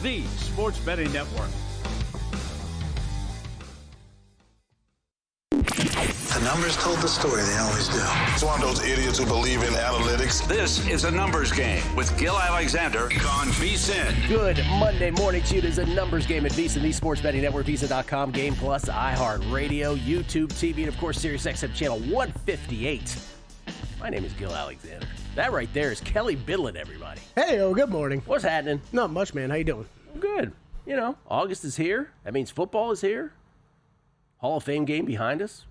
the Sports Betting Network. The numbers told the story, they always do. It's one of those idiots who believe in analytics. This is a numbers game with Gil Alexander on VSiN. Good Monday morning to you. It is a numbers game at VSiN, the Sports Betting Network, VSiN.com, Game Plus, iHeartRadio, YouTube TV, and of course Sirius XM channel 158. My name is Gil Alexander. That right there is Kelly Bidlin, everybody. Hey, good morning. What's happening? Not much, man. How you doing? Good. You know, August is here. That means football is here. Hall of Fame game behind us.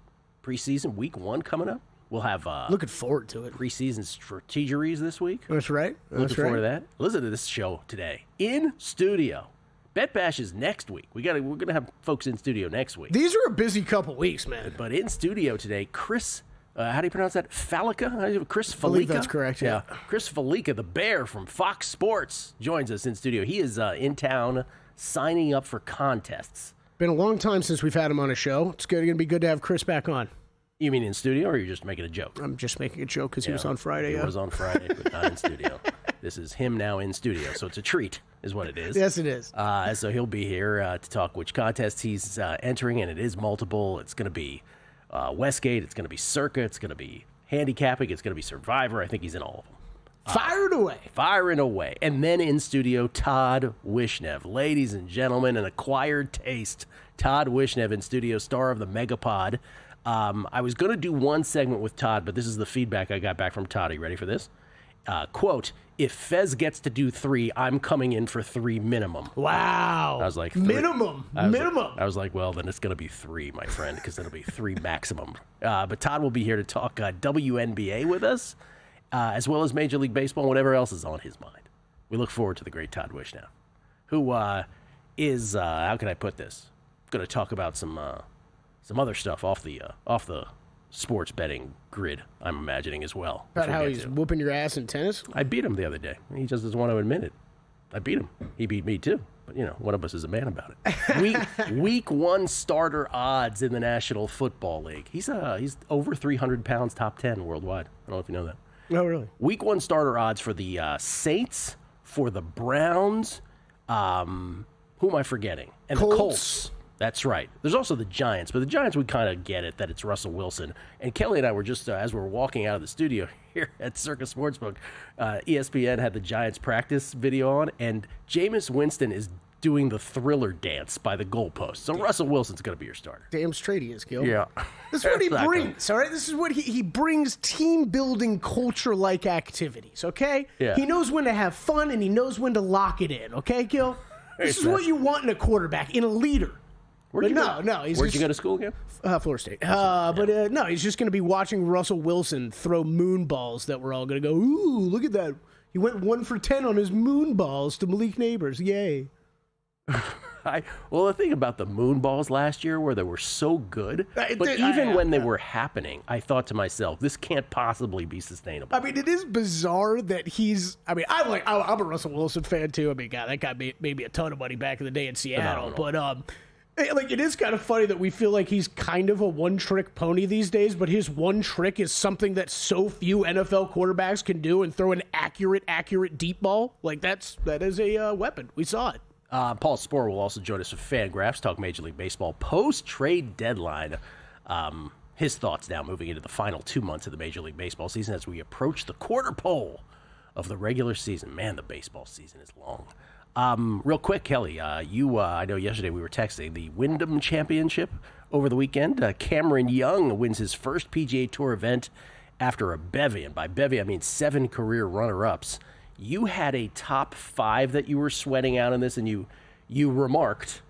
Preseason week 1 coming up. We'll have looking forward to it. Preseason strategeries this week. That's right. Looking forward to that. Listen to this show today in studio. Bet Bash is next week. We're gonna have folks in studio next week. These are a busy couple weeks, man. But in studio today, Chris. How do you pronounce that? Fallica? Chris Fallica? I believe that's correct, yeah. Chris Fallica, the Bear from Fox Sports, joins us in studio. He is in town signing up for contests. Been a long time since we've had him on a show. It's going to be good to have Chris back on. You mean in studio, or you're just making a joke? I'm just making a joke because he was on Friday. He was on Friday, but not in studio. This is him now in studio, so it's a treat, is what it is. Yes, it is. So he'll be here to talk which contests he's entering, and it is multiple. It's going to be Westgate, it's going to be Circa, it's going to be handicapping, it's going to be Survivor. I think he's in all of them. Firing away. And then in studio, Todd Wishnev. Ladies and gentlemen, an acquired taste. Todd Wishnev in studio, star of the Megapod. I was going to do one segment with Todd, but this is the feedback I got back from Todd. Are you ready for this? Quote, if Fez gets to do 3, I'm coming in for 3 minimum. Wow. I was like, minimum. I was like, well, then it's going to be 3, my friend, because it'll be 3 maximum. But Todd will be here to talk WNBA with us, as well as Major League Baseball and whatever else is on his mind. We look forward to the great Todd Wishnev, who is, how can I put this? Going to talk about some other stuff off the sports betting grid, I'm imagining as well. About how he's whooping your ass in tennis? I beat him the other day. He just doesn't want to admit it. I beat him. He beat me too. But, you know, one of us is a man about it. Week 1 starter odds in the National Football League. He's over 300 pounds, top 10 worldwide. I don't know if you know that. Oh, really? Week 1 starter odds for the Saints, for the Browns, who am I forgetting? And the Colts. That's right. There's also the Giants, but the Giants, we kind of get it that it's Russell Wilson. And Kelly and I were just, as we were walking out of the studio here at Circa Sportsbook, ESPN had the Giants practice video on, and Jameis Winston is doing the Thriller dance by the goalpost. So Russell Wilson's going to be your starter. Damn straight he is, Gil. Yeah. This is what he brings, all right? This is what he brings, team-building, culture-like activities, okay? Yeah. He knows when to have fun, and he knows when to lock it in, okay, Gil? This is what you want in a quarterback, in a leader. Where'd you go to school again? Florida State. No, he's just going to be watching Russell Wilson throw moon balls that we're all going to go, ooh, look at that. He went 1 for 10 on his moon balls to Malik Neighbors. Yay. Well, the thing about the moon balls last year where they were so good, but even when they were happening, I thought to myself, this can't possibly be sustainable. I mean, it is bizarre that I'm a Russell Wilson fan too. I mean, God, that guy made me a ton of money back in the day in Seattle. Phenomenal. But it is kind of funny that we feel like he's kind of a one-trick pony these days, but his one trick is something that so few NFL quarterbacks can do, and throw an accurate deep ball. Like, that is a weapon. We saw it. Paul Sporer will also join us for Fangraphs, talk Major League Baseball post-trade deadline. His thoughts now moving into the final 2 months of the Major League Baseball season as we approach the quarter pole of the regular season. Man, the baseball season is long. Real quick, Kelly, I know yesterday we were texting the Wyndham Championship over the weekend. Cameron Young wins his first PGA Tour event after a bevy, and by bevy I mean 7 career runner-ups. You had a top 5 that you were sweating out in this, and you remarked,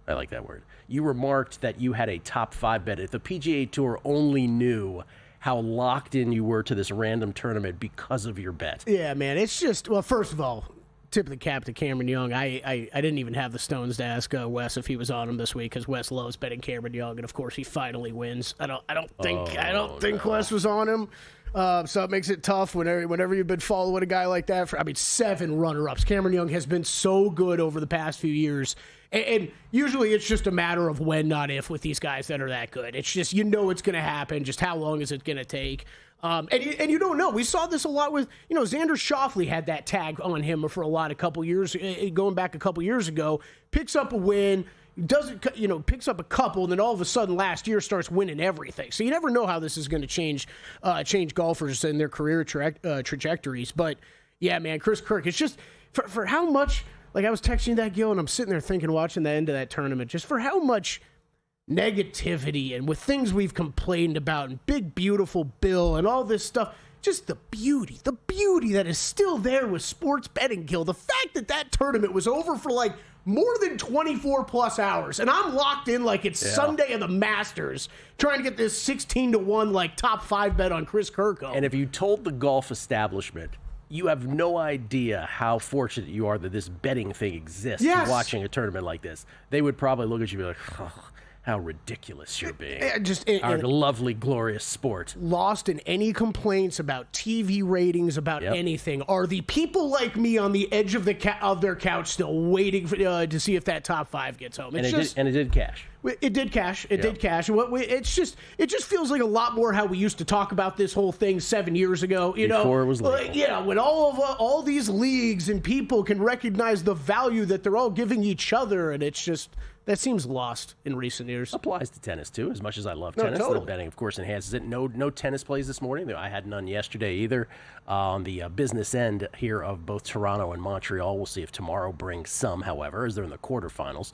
I like that word, you remarked that you had a top 5 bet. If the PGA Tour only knew how locked in you were to this random tournament because of your bet. Yeah, man, it's just, well, first of all, tip of the cap to Cameron Young. I didn't even have the stones to ask Wes if he was on him this week, because Wes loves betting Cameron Young, and of course he finally wins. I don't think Wes was on him. So it makes it tough whenever you've been following a guy like that. 7 runner-ups. Cameron Young has been so good over the past few years. And usually it's just a matter of when, not if, with these guys that are that good. It's just, it's going to happen. Just how long is it going to take? And you don't know. We saw this a lot with, Xander Schauffele had that tag on him for couple years, going back a couple years ago, picks up a win, picks up a couple, and then all of a sudden last year starts winning everything. So you never know how this is going to change golfers and their career trajectories. But yeah, man, Chris Kirk, it's just for how much, like I was texting that, Gil, and I'm sitting there thinking, watching the end of that tournament, just for how much negativity and with things we've complained about and Big Beautiful Bill and all this stuff, just the beauty that is still there with sports betting, Gil. The fact that tournament was over for more than 24 plus hours, and I'm locked in like it's Sunday of the Masters, trying to get this 16-1 top 5 bet on Chris Kirk. And if you told the golf establishment, you have no idea how fortunate you are that this betting thing exists, watching a tournament like this, they would probably look at you and be like, oh, how ridiculous you're being. Our lovely, glorious sport. Lost in any complaints about TV ratings, about anything, are the people like me on the edge of their couch still waiting to see if that top 5 gets home. And it did cash. It did cash. It did cash. It just feels like a lot more how we used to talk about this whole thing 7 years ago. Before it was legal. When all these leagues and people can recognize the value that they're all giving each other, and it's just that seems lost in recent years. Applies to tennis too. As much as I love tennis, the betting, of course, enhances it. No tennis plays this morning. I had none yesterday either. On the business end here of both Toronto and Montreal, we'll see if tomorrow brings some. However, as they're in the quarterfinals.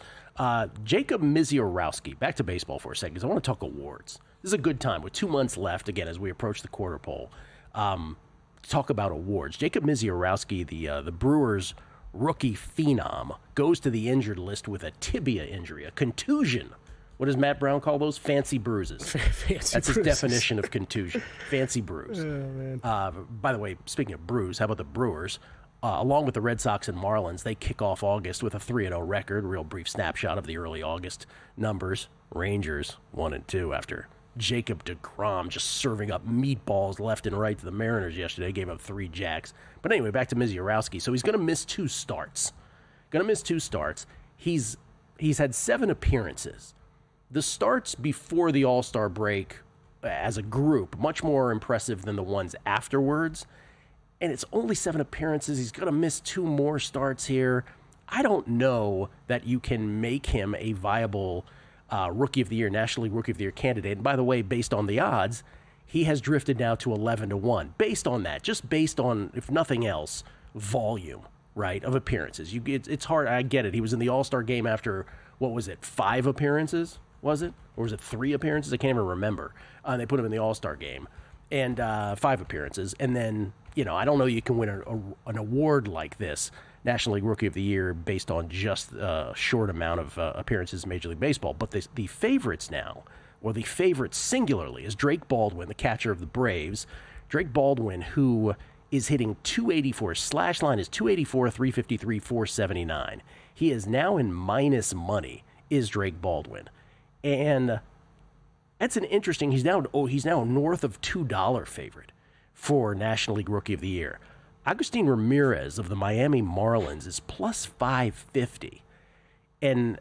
Jacob Misiorowski, back to baseball for a second, because I want to talk awards. This is a good time with 2 months left, again, as we approach the quarter pole. Talk about awards. Jacob Misiorowski, the Brewers' rookie phenom, goes to the injured list with a tibia injury, a contusion. What does Matt Brown call those? Fancy bruises. That's his definition of contusion. Fancy bruise. Oh, man. By the way, speaking of bruise, how about the Brewers? Along with the Red Sox and Marlins, they kick off August with a 3-0 record. Real brief snapshot of the early August numbers. Rangers 1-2 after Jacob deGrom just serving up meatballs left and right to the Mariners yesterday. Gave up 3 jacks. But anyway, back to Misiorowski. So he's going to miss 2 starts. He's had 7 appearances. The starts before the All-Star break as a group, much more impressive than the ones afterwards. And it's only 7 appearances. He's going to miss 2 more starts here. I don't know that you can make him a viable Rookie of the Year, National League Rookie of the Year candidate. And by the way, based on the odds, he has drifted now to 11-1. Based on that, just based on, if nothing else, volume, right, of appearances. It's hard. I get it. He was in the All-Star game after, 5 appearances, was it? Or was it 3 appearances? I can't even remember. They put him in the All-Star game. And 5 appearances. And then, I don't know you can win an award like this, National League Rookie of the Year, based on just a short amount of appearances in Major League Baseball. But the favorites now, or the favorite singularly, is Drake Baldwin, the catcher of the Braves. Drake Baldwin, who is hitting .284. Slash line is .284, .353, .479. He is now in minus money, is Drake Baldwin. And that's an interesting, he's now north of $2 favorite for National League Rookie of the Year. Agustin Ramirez of the Miami Marlins is plus 550. And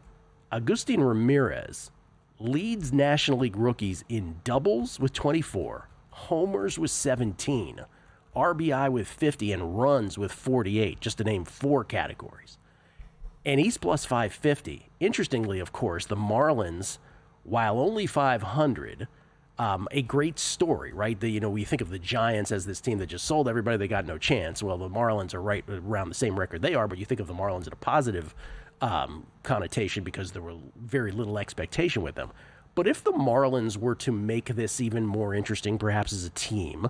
Agustin Ramirez leads National League rookies in doubles with 24, homers with 17, RBI with 50, and runs with 48, just to name 4 categories. And he's plus 550. Interestingly, of course, the Marlins, while only 500, a great story, right? We think of the Giants as this team that just sold everybody, they got no chance. Well, the Marlins are right around the same record they are, but you think of the Marlins in a positive connotation because there were very little expectation with them. But if the Marlins were to make this even more interesting, perhaps as a team,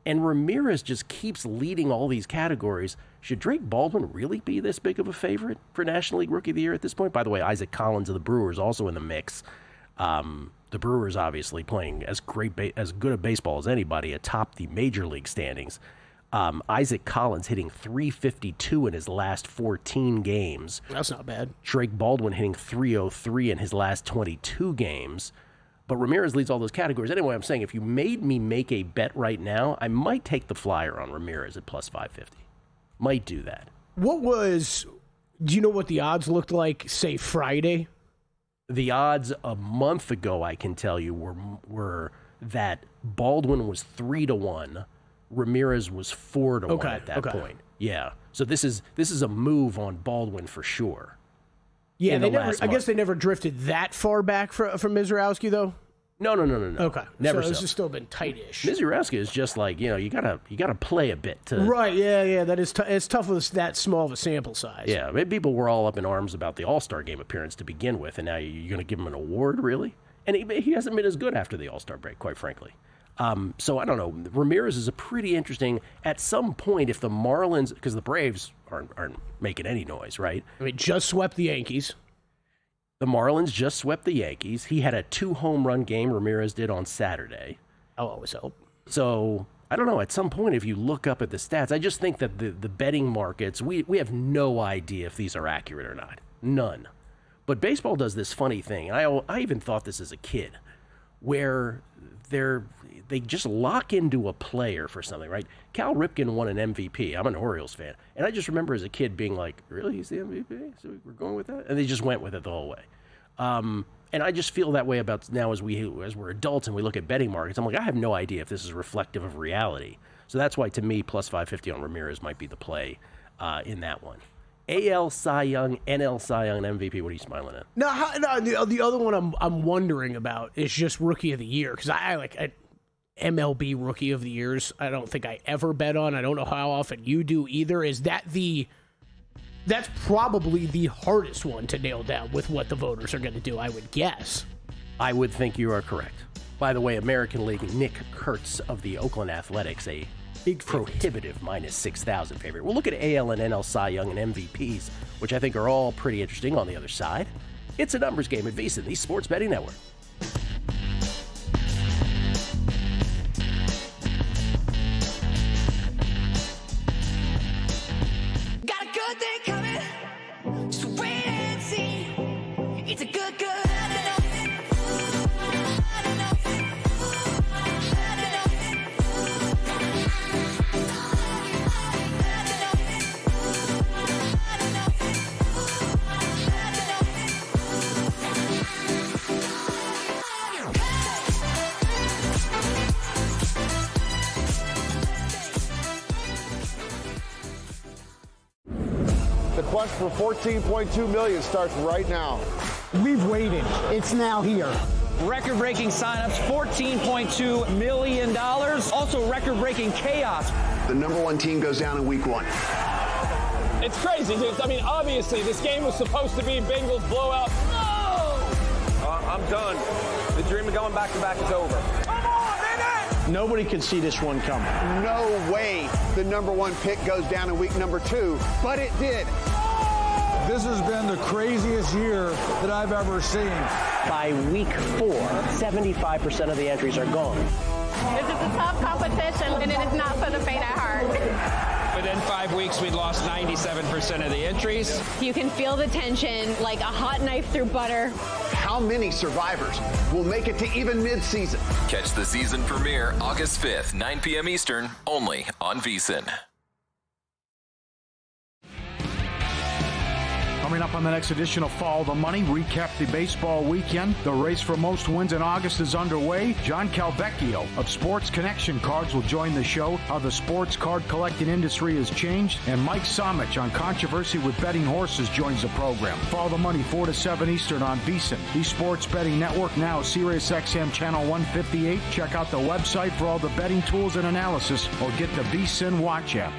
and Ramirez just keeps leading all these categories, should Drake Baldwin really be this big of a favorite for National League Rookie of the Year at this point? By the way, Isaac Collins of the Brewers also in the mix. The Brewers obviously playing as good a baseball as anybody atop the major league standings. Isaac Collins hitting .352 in his last 14 games. That's not bad. Drake Baldwin hitting .303 in his last 22 games. But Ramirez leads all those categories. Anyway, I'm saying if you made me make a bet right now, I might take the flyer on Ramirez at plus 550. Might do that. Do you know what the odds looked like, say, Friday? The odds a month ago, I can tell you, were that Baldwin was 3-1, Ramirez was 4-1 at that point. Yeah. So this is a move on Baldwin for sure. Yeah, I guess they never drifted that far back from Mizorowski, though. No. Okay, never. So this has still been tight-ish. Mizorowski is just like, you gotta play a bit to. Right. Yeah. That is it's tough with that small of a sample size. Yeah, maybe people were all up in arms about the All-Star Game appearance to begin with, and now you're going to give him an award, really? And he hasn't been as good after the All-Star break, quite frankly. So I don't know. Ramirez is a pretty interesting. At some point, if the Marlins, because the Braves aren't making any noise, right? I mean, just swept the Yankees. The Marlins just swept the Yankees. He had a 2-home-run game, Ramirez did on Saturday. I'll always help. So, I don't know. At some point, if you look up at the stats, I just think that the betting markets, we have no idea if these are accurate or not. None. But baseball does this funny thing. I even thought this as a kid, where they just lock into a player for something, right? Cal Ripken won an MVP. I'm an Orioles fan. And I just remember as a kid being like, really? He's the MVP? So we're going with that? And they just went with it the whole way. And I just feel that way about now as we're adults and we look at betting markets. I'm like, I have no idea if this is reflective of reality. So that's why, to me, plus 550 on Ramirez might be the play in that one. AL Cy Young, NL Cy Young, and MVP. What are you smiling at? No, the other one I'm wondering about is just Rookie of the Year, because I like MLB Rookie of the Years. I don't think I ever bet on. I don't know how often you do either. Is that that's probably the hardest one to nail down with what the voters are going to do, I would guess. I would think you are correct. By the way, American League, Nick Kurtz of the Oakland Athletics, a big prohibitive minus 6,000 favorite. We'll look at AL and NL Cy Young and MVPs, which I think are all pretty interesting on the other side. It's a numbers game at VSiN, the Sports Betting Network. Got a good thing coming, so wait and see. It's a good. The quest for $14.2 million starts right now. We've waited. It's now here. Record-breaking signups, $14.2 million. Also record-breaking chaos. The number one team goes down in week 1. It's crazy, dude. I mean, obviously, this game was supposed to be Bengals blowout. No! I'm done. The dream of going back-to-back is over. Come on, baby! Nobody could see this one coming. No way the number one pick goes down in week number 2, but it did. This has been the craziest year that I've ever seen. By week 4, 75% of the entries are gone. This is a tough competition, and it is not for the faint at heart. Within 5 weeks, we'd lost 97% of the entries. You can feel the tension like a hot knife through butter. How many survivors will make it to even mid-season? Catch the season premiere August 5th, 9 p.m. Eastern, only on VSiN. Coming up on the next edition of Follow the Money, recap the baseball weekend. The race for most wins in August is underway. John Calvecchio of Sports Connection Cards will join the show. How the sports card collecting industry has changed. And Mike Somich on controversy with betting horses joins the program. Follow the Money 4 to 7 Eastern on VSiN, the Sports Betting Network, now Sirius XM Channel 158. Check out the website for all the betting tools and analysis, or get the VSiN Watch app.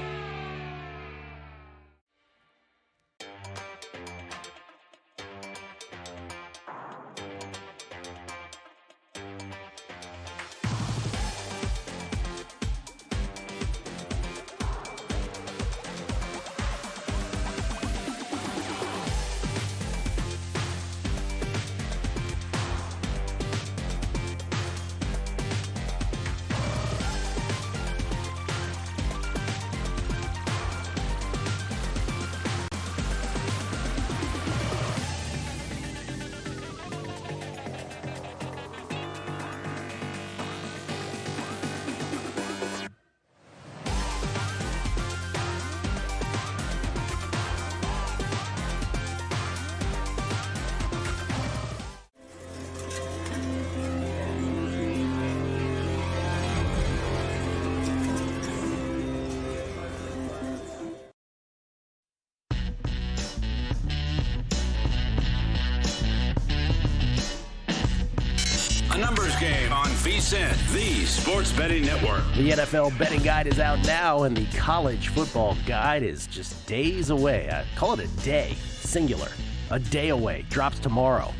A numbers game on VSiN, the sports betting network. The NFL betting guide is out now, and the college football guide is just days away. I call it a day, singular. A day away. Drops tomorrow.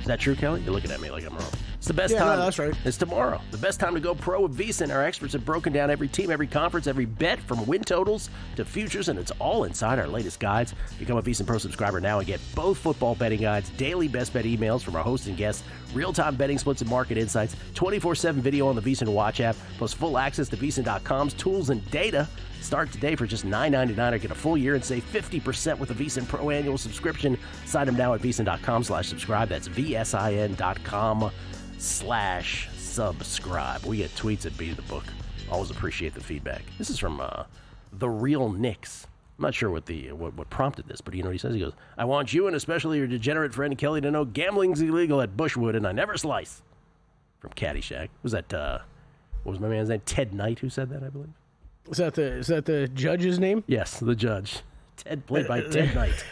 Is that true, Kelly? You're looking at me like I'm wrong. It's the best time. No, that's right. It's tomorrow. The best time to go pro with VSiN. Our experts have broken down every team, every conference, every bet, from win totals to futures, and it's all inside our latest guides. Become a VSiN Pro subscriber now and get both football betting guides, daily best bet emails from our hosts and guests, real-time betting splits and market insights, 24/7 video on the VSiN Watch app, plus full access to VSiN.com's tools and data. Start today for just $9.99 or get a full year and save 50% with a VSiN Pro annual subscription. Sign them now at VSiN.com/subscribe. That's VSIN.com/subscribe. We get tweets at Beat of the Book. Always appreciate the feedback. This is from the real Knicks. I'm not sure what prompted this, but you know what he says? He goes, I want you and especially your degenerate friend Kelly to know gambling's illegal at Bushwood and I never slice. From Caddyshack. Was that, what was my man's name? Ted Knight who said that, I believe? Is that the judge's name? Yes, the judge. Ted, played by Ted Knight.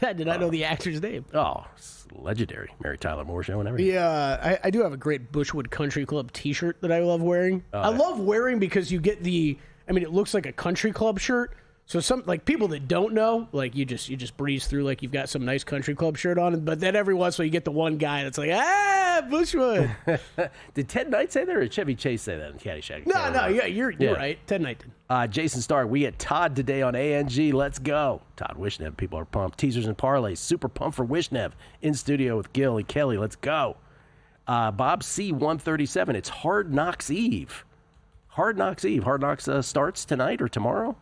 I did not know the actor's name. Oh, it's legendary. Mary Tyler Moore show and everything. Yeah, I do have a great Bushwood Country Club t-shirt that I love wearing. I love wearing because you get it looks like a country club shirt. So some like people that don't know, like you just breeze through like you've got some nice country club shirt on, but then every once in a while you get the one guy that's like, Bushwood. Did Ted Knight say that or did Chevy Chase say that in Caddyshack? No, you're right. Ted Knight did. Jason Stark, we get Todd today on ANG. Let's go. Todd Wishnev, people are pumped. Teasers and parlays, super pumped for Wishnev. In studio with Gil and Kelly. Let's go. Bob C. 137. It's Hard Knocks Eve. Hard Knocks Eve. Hard Knocks starts tonight or tomorrow.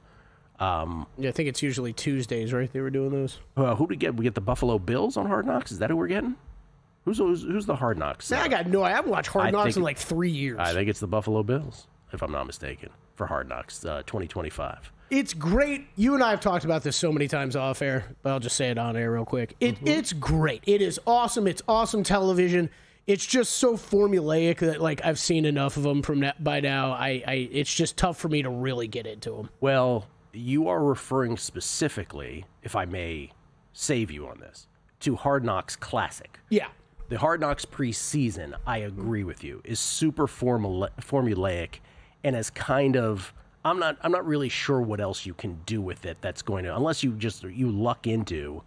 I think it's usually Tuesdays, right? They were doing those. Who do we get? We get the Buffalo Bills on Hard Knocks. Is that who we're getting? Who's the Hard Knocks? I haven't watched Hard Knocks in like 3 years. I think it's the Buffalo Bills, if I'm not mistaken, for Hard Knocks 2025. It's great. You and I have talked about this so many times off air, but I'll just say it on air real quick. It's great. It is awesome. It's awesome television. It's just so formulaic that like I've seen enough of them by now. It's just tough for me to really get into them. Well, you are referring specifically, if I may save you on this, to Hard Knocks Classic. Yeah. The Hard Knocks preseason, I agree with you, is super formulaic and is kind of I'm not really sure what else you can do with it that's going to, unless you luck into.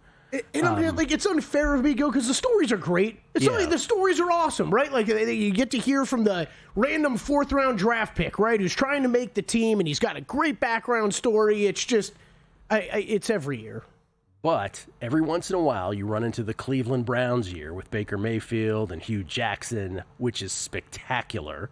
And I'm like, it's unfair of me, Gil, because the stories are great. The stories are awesome, right? Like, you get to hear from the random fourth-round draft pick, right, who's trying to make the team, and he's got a great background story. It's just, it's every year. But every once in a while, you run into the Cleveland Browns year with Baker Mayfield and Hugh Jackson, which is spectacular.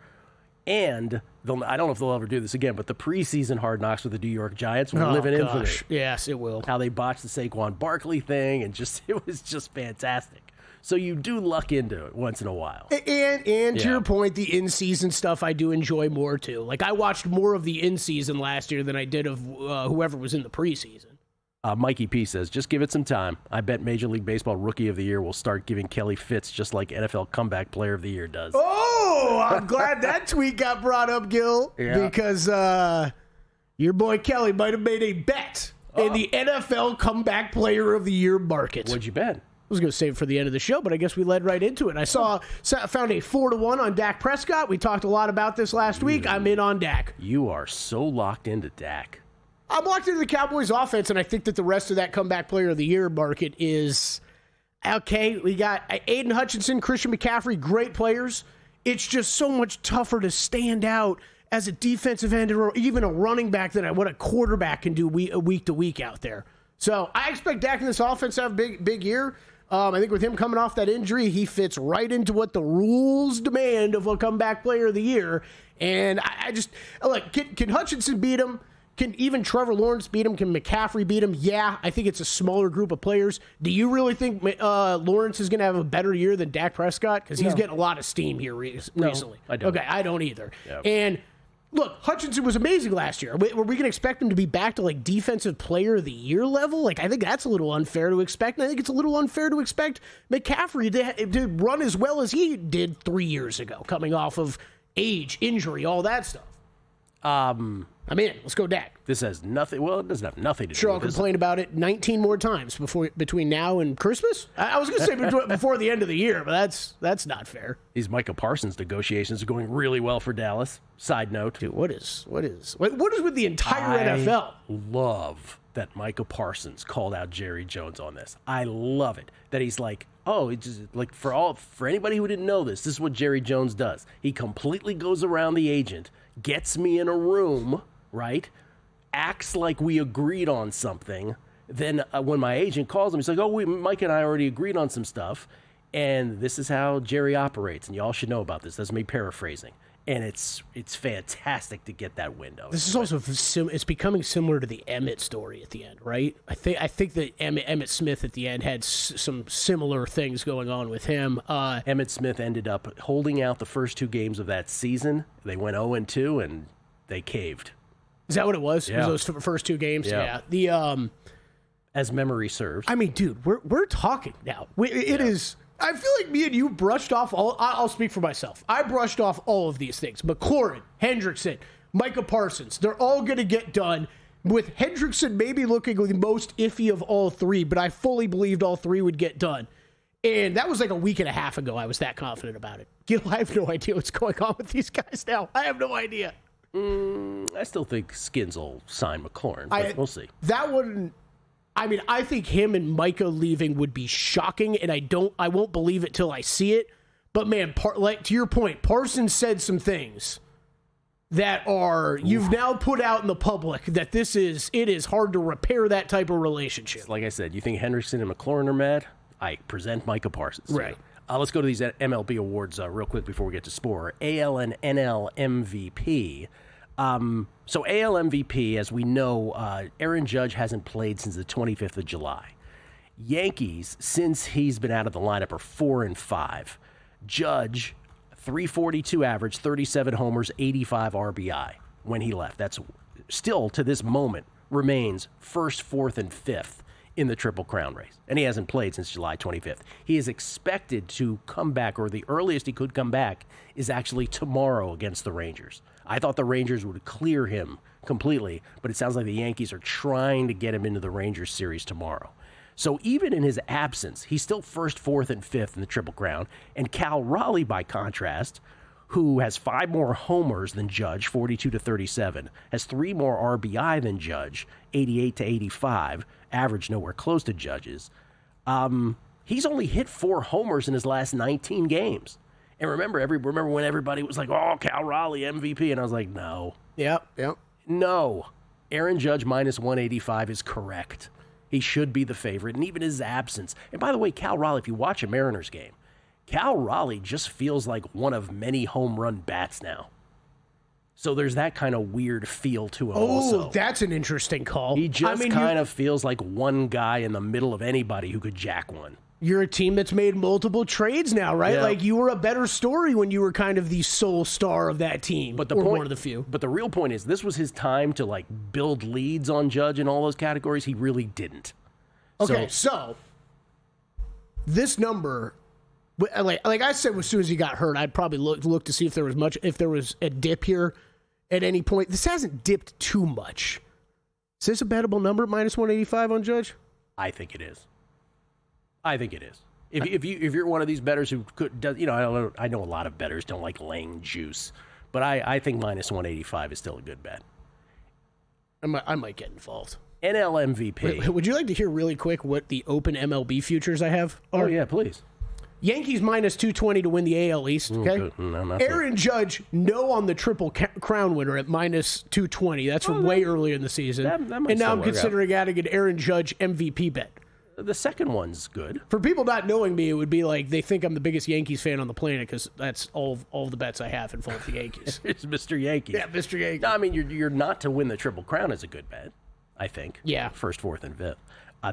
And I don't know if they'll ever do this again, but the preseason Hard Knocks with the New York Giants will live in infamy. Yes, it will. How they botched the Saquon Barkley thing, and it was just fantastic. So you do luck into it once in a while. And to your point, the in-season stuff I do enjoy more, too. Like, I watched more of the in-season last year than I did of whoever was in the preseason. Mikey P says, just give it some time. I bet Major League Baseball Rookie of the Year will start giving Kelly fits just like NFL Comeback Player of the Year does. Oh, I'm glad that tweet got brought up, Gil, because your boy Kelly might have made a bet in the NFL Comeback Player of the Year market. What'd you bet? I was going to save it for the end of the show, but I guess we led right into it. I found a 4-1 on Dak Prescott. We talked a lot about this last week. I'm in on Dak. You are so locked into Dak. I'm locked into the Cowboys offense, and I think that the rest of that Comeback Player of the Year market is okay. We got Aiden Hutchinson, Christian McCaffrey, great players. It's just so much tougher to stand out as a defensive end or even a running back than what a quarterback can do week to week out there. So I expect Dak in this offense to have a big year. I think with him coming off that injury, he fits right into what the rules demand of a Comeback Player of the Year. And I just, look, can Hutchinson beat him? Can even Trevor Lawrence beat him? Can McCaffrey beat him? Yeah, I think it's a smaller group of players. Do you really think Lawrence is going to have a better year than Dak Prescott? Because he's getting a lot of steam here recently. No, I don't. Okay, I don't either. Yep. And look, Hutchinson was amazing last year. Were we going to expect him to be back to like Defensive Player of the Year level? Like, I think that's a little unfair to expect. And I think it's a little unfair to expect McCaffrey to run as well as he did 3 years ago, coming off of age, injury, all that stuff. I'm in. Let's go Dak. This has nothing. Well, it doesn't have nothing to do Sure, with I'll complain about it 19 more times between now and Christmas. I was going to say before the end of the year, but that's not fair. These Micah Parsons negotiations are going really well for Dallas. Side note. Dude, what is with the entire NFL? Love that Micah Parsons called out Jerry Jones on this. I love it. That he's like, oh, it's just like for anybody who didn't know this is what Jerry Jones does. He completely goes around the agent, gets me in a room, right? Acts like we agreed on something. Then when my agent calls him, he's like, oh, Mike and I already agreed on some stuff. And this is how Jerry operates. And y'all should know about this. That's me paraphrasing. And it's fantastic to get that window. This is also it's becoming similar to the Emmett story at the end, right? I think that Emmett Smith at the end had some similar things going on with him. Emmett Smith ended up holding out the first 2 games of that season. They went 0-2 and they caved. Is that what it was? Yeah. Was those first 2 games? Yeah. The as memory serves. I mean, dude, we're talking now. It is. I feel like me and you brushed off I'll speak for myself. I brushed off all of these things. McLaurin, Hendrickson, Micah Parsons. They're all going to get done, with Hendrickson maybe looking the most iffy of all 3, but I fully believed all 3 would get done. And that was like a week and a half ago I was that confident about it. Gil, I have no idea what's going on with these guys now. I have no idea. I still think Skins will sign McLaurin, but we'll see. That wouldn't... I mean, I think him and Micah leaving would be shocking, and I won't believe it till I see it. But man, like to your point, Parsons said some things that are you've now put out in the public that it is hard to repair that type of relationship. Like I said, you think Hendrickson and McLaurin are mad? I present Micah Parsons. Right. Let's go to these MLB awards real quick before we get to Spore. AL and NL MVP. So AL MVP, as we know, Aaron Judge hasn't played since the 25th of July. Yankees, since he's been out of the lineup, are 4-5. Judge, 342 average, 37 homers, 85 RBI when he left. That's still, to this moment, remains first, fourth, and fifth in the Triple Crown race. And he hasn't played since July 25th. He is expected to come back, or the earliest he could come back is actually tomorrow against the Rangers. I thought the Rangers would clear him completely, but it sounds like the Yankees are trying to get him into the Rangers series tomorrow. So even in his absence, he's still first, fourth, and fifth in the Triple Crown. And Cal Raleigh, by contrast, who has 5 more homers than Judge, 42-37, has 3 more RBI than Judge, 88-85, average nowhere close to Judge's. He's only hit 4 homers in his last 19 games. And remember when everybody was like, oh, Cal Raleigh, MVP, and I was like, no. Yep. No. Aaron Judge minus 185 is correct. He should be the favorite, and even his absence. And by the way, Cal Raleigh, if you watch a Mariners game, Cal Raleigh just feels like one of many home run bats now. So there's that kind of weird feel to him also. Oh, that's an interesting call. He just kind of feels like one guy in the middle of anybody who could jack one. You're a team that's made multiple trades now, right? Yeah. Like, you were a better story when you were kind of the sole star of that team, but one of the few. But the real point is, this was his time to, like, build leads on Judge in all those categories. He really didn't. Okay, so this number, like I said, as soon as he got hurt, I'd probably look to see if there was a dip here at any point. This hasn't dipped too much. Is this a bettable number, minus 185 on Judge? I think it is. If you're one of these bettors who could, I know a lot of bettors don't like laying juice, but I think minus 185 is still a good bet. I might get involved. NL MVP. Would you like to hear really quick what the open MLB futures I have are? Oh, yeah, please. Yankees minus 220 to win the AL East, okay? Aaron Judge, no on the Triple Crown winner at minus 220. That's from way earlier in the season. That might and now I'm still work adding an Aaron Judge MVP bet. The second one's good. For people not knowing me, it would be like they think I'm the biggest Yankees fan on the planet because that's all the bets I have involve the Yankees. It's Mr. Yankee. Yeah, Mr. Yankee. No, I mean, you're not to win the Triple Crown is a good bet, I think. Yeah. First, fourth, and fifth.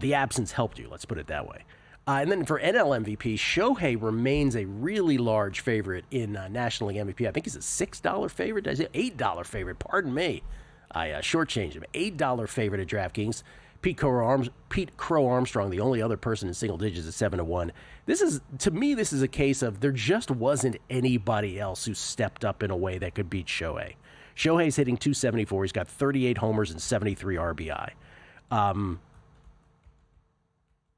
The absence helped you, let's put it that way. And then for NL MVP, Shohei remains a really large favorite in National League MVP. I think he's a $6 favorite. I say $8 favorite. Pardon me. I shortchanged him. $8 favorite at DraftKings. Pete Crow Armstrong, the only other person in single digits, at 7-1. To me, this is a case of there just wasn't anybody else who stepped up in a way that could beat Shohei. Shohei's hitting .274. He's got 38 homers and 73 RBI.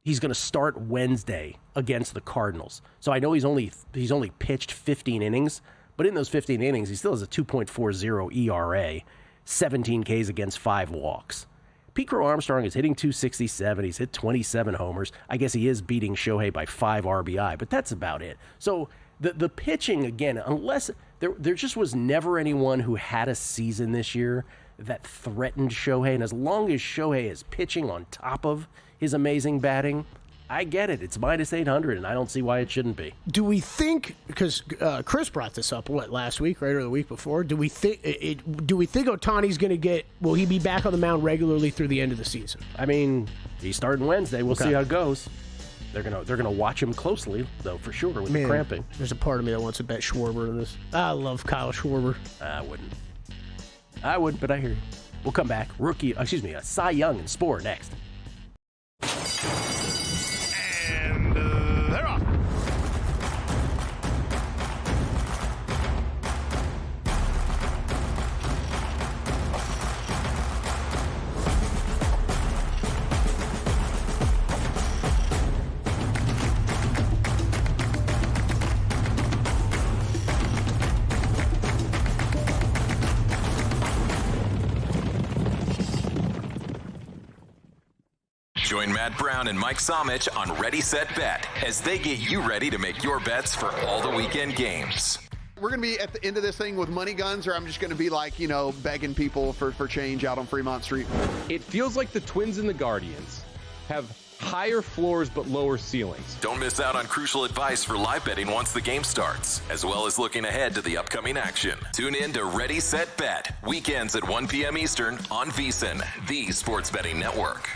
He's going to start Wednesday against the Cardinals. So I know he's only pitched 15 innings, but in those 15 innings, he still has a 2.40 ERA, 17 Ks against 5 walks. Pete Crow Armstrong is hitting .267. He's hit 27 homers. I guess he is beating Shohei by 5 RBI, but that's about it. So the pitching, again, unless there just was never anyone who had a season this year that threatened Shohei, and as long as Shohei is pitching on top of his amazing batting, I get it. It's minus 800, and I don't see why it shouldn't be. Do we think, because Chris brought this up, last week, right, or the week before, do we think Ohtani's going to will he be back on the mound regularly through the end of the season? I mean, he's starting Wednesday. We'll see how it goes. They're gonna watch him closely, though, for sure, with the cramping. There's a part of me that wants to bet Schwarber in this. I love Kyle Schwarber. I wouldn't, but I hear you. We'll come back. Cy Young and Spore next. And they're off. Join Matt Brown and Mike Somich on Ready, Set, Bet as they get you ready to make your bets for all the weekend games. We're going to be at the end of this thing with money guns, or I'm just going to be like, begging people for change out on Fremont Street. It feels like the Twins and the Guardians have higher floors but lower ceilings. Don't miss out on crucial advice for live betting once the game starts, as well as looking ahead to the upcoming action. Tune in to Ready, Set, Bet, weekends at 1 p.m. Eastern on VSiN, the sports betting network.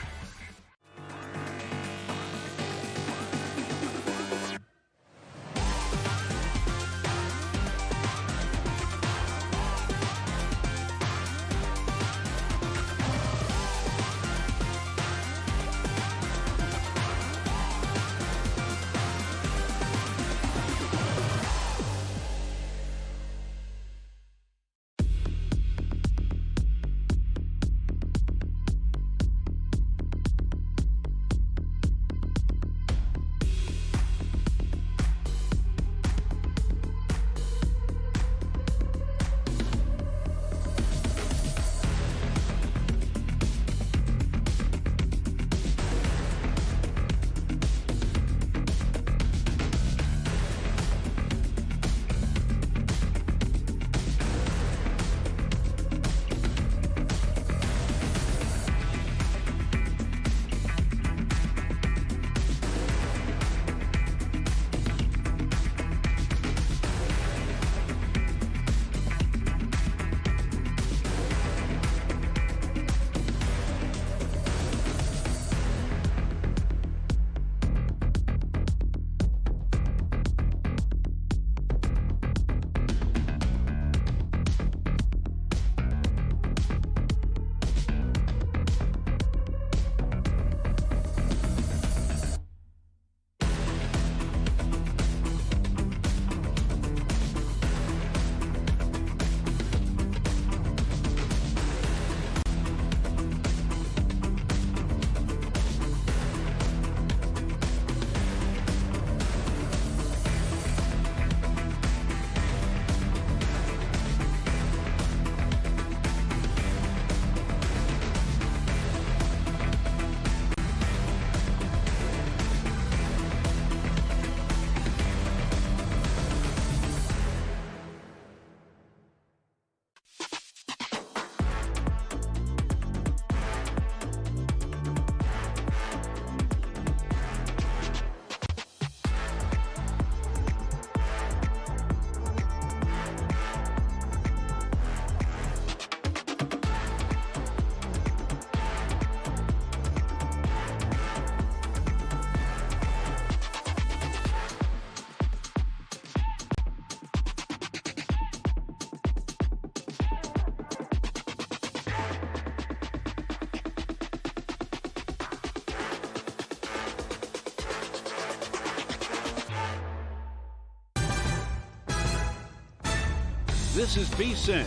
This is VSiN,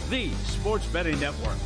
the Sports Betting Network.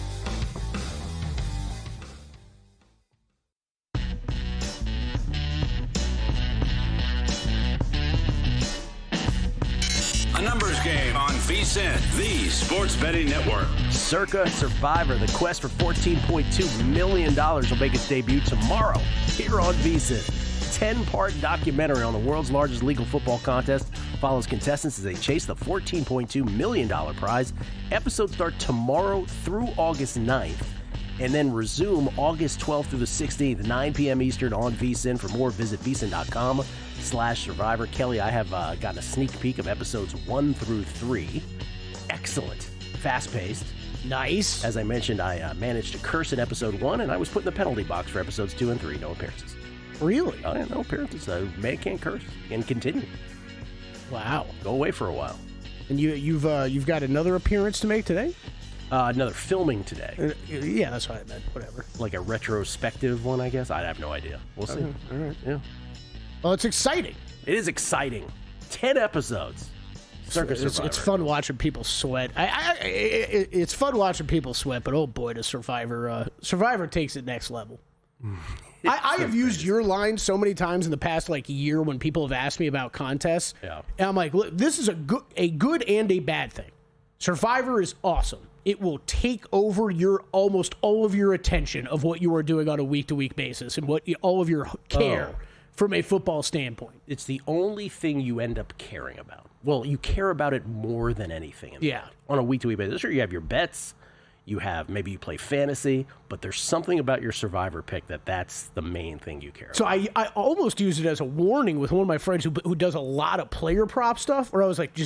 A numbers game on VSiN, the Sports Betting Network. Circa Survivor, the quest for $14.2 million will make its debut tomorrow here on VSiN. 10-part documentary on the world's largest legal football contest follows contestants as they chase the $14.2 million prize. Episodes start tomorrow through August 9th and then resume August 12th through the 16th, 9 p.m. Eastern on VSiN. For more, visit VSiN.com/Survivor. Kelly, I have gotten a sneak peek of episodes 1 through 3. Excellent. Fast-paced. Nice. As I mentioned, I managed to curse in episode 1, and I was put in the penalty box for episodes 2 and 3. No appearances. Really? Oh, yeah, no appearances. Man can't curse and continue. Wow. Go away for a while. And you've got another appearance to make today? Another filming today. Yeah, that's what I meant. Whatever. Like a retrospective one, I guess. I have no idea. We'll see. All right. Yeah. Well, it's exciting. It is exciting. 10 episodes. Circa Survivor. It's fun watching people sweat. It's fun watching people sweat, but oh boy, does Survivor takes it next level. I have used your line so many times in the past year when people have asked me about contests. Yeah. And I'm like, look, this is a good and a bad thing. Survivor is awesome. It will take over almost all of your attention of what you are doing on a week-to-week basis and all of your care from a football standpoint. It's the only thing you end up caring about. Well, you care about it more than anything. On a week-to-week basis. Sure, you have your bets. Maybe you play fantasy, but there's something about your Survivor pick that's the main thing you care about. So I almost use it as a warning with one of my friends who does a lot of player prop stuff, where I was like,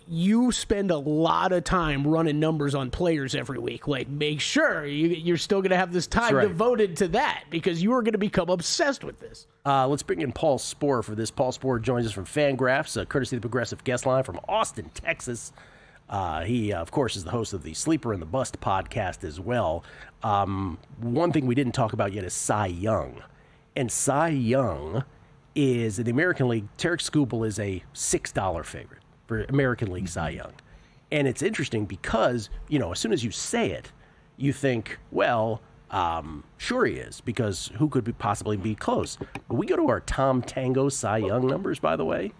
you spend a lot of time running numbers on players every week. Like, make sure you're still going to have this time devoted to that because you are going to become obsessed with this. Let's bring in Paul Sporer for this. Paul Sporer joins us from Fangraphs, courtesy of the Progressive Guest Line from Austin, Texas. He, of course, is the host of the Sleeper and the Bust podcast as well. One thing we didn't talk about yet is Cy Young. And Cy Young is, in the American League, Tarek Skubal is a $6 favorite for American League Cy Young. And it's interesting because, as soon as you say it, you think, well, sure he is, because who could possibly be close? But we go to our Tom Tango Cy Young numbers, by the way.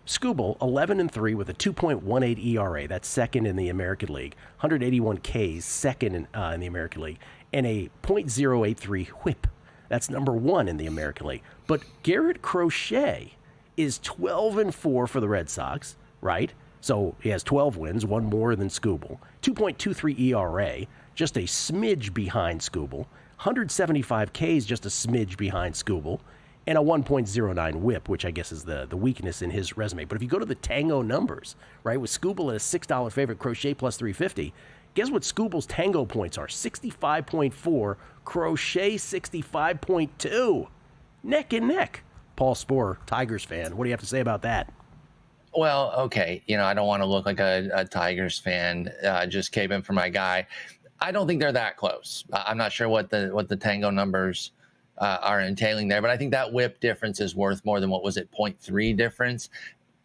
Skubal, 11-3 with a 2.18 ERA. That's second in the American League. 181 Ks, second in the American League. And a .083 whip. That's number 1 in the American League. But Garrett Crochet is 12-4 for the Red Sox, right? So he has 12 wins, one more than Skubal. 2.23 ERA, just a smidge behind Skubal. 175 Ks, just a smidge behind Skubal. And a 1.09 whip, which I guess is the weakness in his resume. But if you go to the Tango numbers, right, with Skubal at a $6 favorite, Crochet plus 350, guess what Skubal's Tango points are? 65.4, Crochet 65.2. Neck and neck. Paul Sporer, Tigers fan. What do you have to say about that? Well, okay. I don't want to look like a Tigers fan, just caving for my guy. I don't think they're that close. I'm not sure what the Tango numbers are entailing there, but I think that whip difference is worth more than 0.3 difference.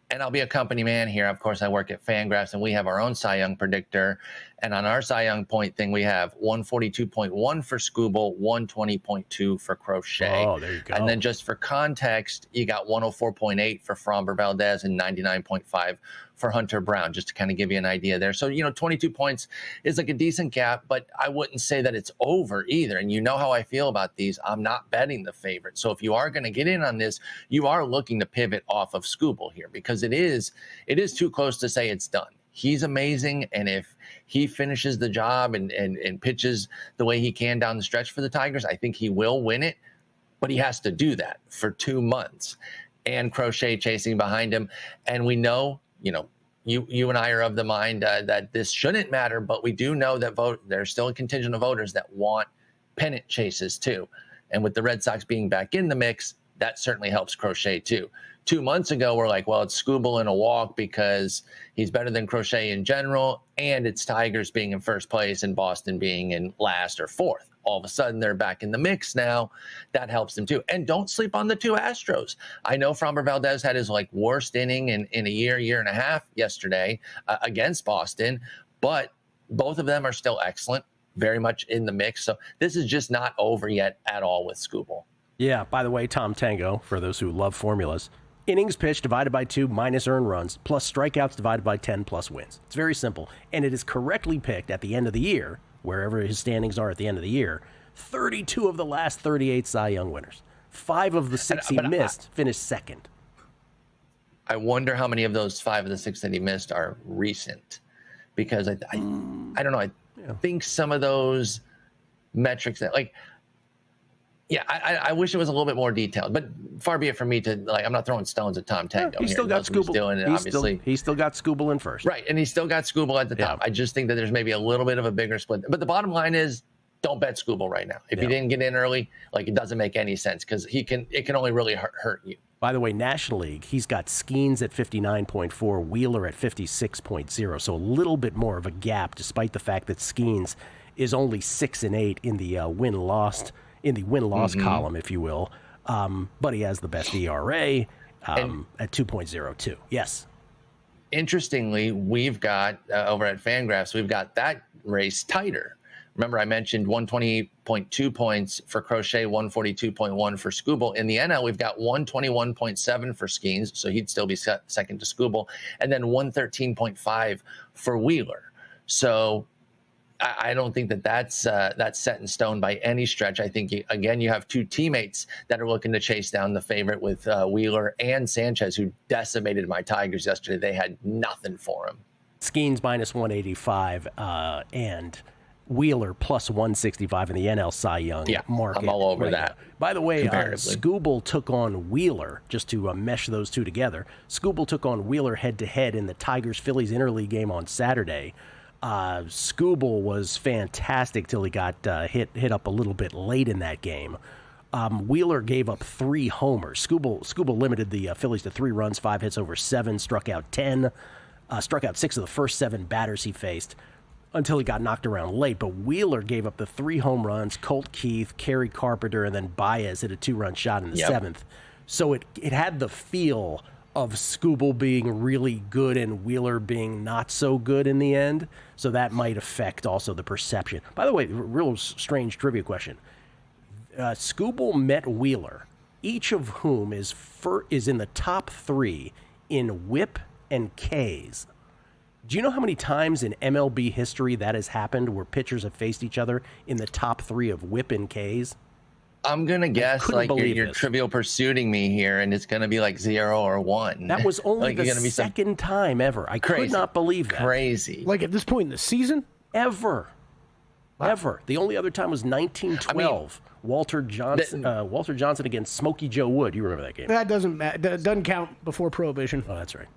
And I'll be a company man here. Of course, I work at Fangraphs, and we have our own Cy Young predictor. And on our Cy Young point thing, we have 142.1 for Skubal, 120.2 for Crochet. Oh, there you go. And then just for context, you got 104.8 for Framber Valdez and 99.5 for Hunter Brown, just to kind of give you an idea there. So, 22 points is like a decent gap, but I wouldn't say that it's over either. And you know how I feel about these. I'm not betting the favorite. So if you are going to get in on this, you are looking to pivot off of Skubal here, because it is too close to say it's done. He's amazing, and if he finishes the job and pitches the way he can down the stretch for the Tigers, I think he will win it, but he has to do that for 2 months. And Crochet chasing behind him, and we know, you and I are of the mind that this shouldn't matter, but we do know that there's still a contingent of voters that want pennant chases too. And with the Red Sox being back in the mix, that certainly helps Crochet too. 2 months ago, we're like, well, it's Skubal in a walk because he's better than Crochet in general, and it's Tigers being in first place and Boston being in last or fourth. All of a sudden, they're back in the mix now. That helps them too. And don't sleep on the 2 Astros. I know Framber Valdez had his worst inning in a year and a half yesterday against Boston, but both of them are still excellent, very much in the mix. So this is just not over yet at all with Skubal. Yeah, by the way, Tom Tango, for those who love formulas, innings pitched divided by 2 minus earned runs plus strikeouts divided by 10 plus wins. It's very simple. And it is correctly picked at the end of the year, wherever his standings are at the end of the year, 32 of the last 38 Cy Young winners. 5 of the 6 he missed finished second. I wonder how many of those 5 of the 6 that he missed are recent. Because I don't know. I think some of those metrics that, like, yeah, I wish it was a little bit more detailed, but far be it from me to, like, I'm not throwing stones at Tom Tango. He's still got Skubal. He's still got Skubal in first. Right, and he's still got Skubal at the top. I just think that there's maybe a little bit of a bigger split. But the bottom line is, don't bet Skubal right now. If you didn't get in early, like, it doesn't make any sense because it can only really hurt you. By the way, National League, he's got Skeens at 59.4, Wheeler at 56.0, so a little bit more of a gap, despite the fact that Skeens is only 6-8 in the win-loss column, if you will. But he has the best ERA at 2.02. Yes. Interestingly, we've got over at Fangraphs, we've got that race tighter. Remember, I mentioned 120.2 points for Crochet, 142.1 for Skubal. In the NL, we've got 121.7 for Skeens, so he'd still be second to Skubal, and then 113.5 for Wheeler. So I don't think that's set in stone by any stretch. I think, again, you have 2 teammates that are looking to chase down the favorite with Wheeler and Sanchez, who decimated my Tigers yesterday. They had nothing for him. Skeens minus 185 and Wheeler plus 165 in the NL Cy Young market. I'm all over that. By the way, Skubal took on Wheeler, just to mesh those two together. Skubal took on Wheeler head-to-head in the Tigers-Phillies interleague game on Saturday. Skubal was fantastic till he got hit up a little bit late in that game. Wheeler gave up 3 homers. Skubal limited the Phillies to 3 runs, 5 hits over 7, struck out 10, struck out 6 of the first 7 batters he faced until he got knocked around late. But Wheeler gave up the 3 home runs. Colt Keith, Kerry Carpenter, and then Baez hit a 2-run shot in the 7th. So it had the feel of Skubal being really good and Wheeler being not so good in the end. So that might affect also the perception. By the way, real strange trivia question. Skubal met Wheeler, each of whom is in the top 3 in whip and Ks. Do you know how many times in MLB history that has happened where pitchers have faced each other in the top 3 of whip and Ks? I'm going to guess like you're trivial pursuing me here, and it's going to be like 0 or 1. That was only the second time ever. I could not believe that. Crazy. Like at this point in the season? Ever. Wow. Ever. The only other time was 1912. Walter Johnson against Smokey Joe Wood. You remember that game? That doesn't matter. That doesn't count before Prohibition. Oh, that's right.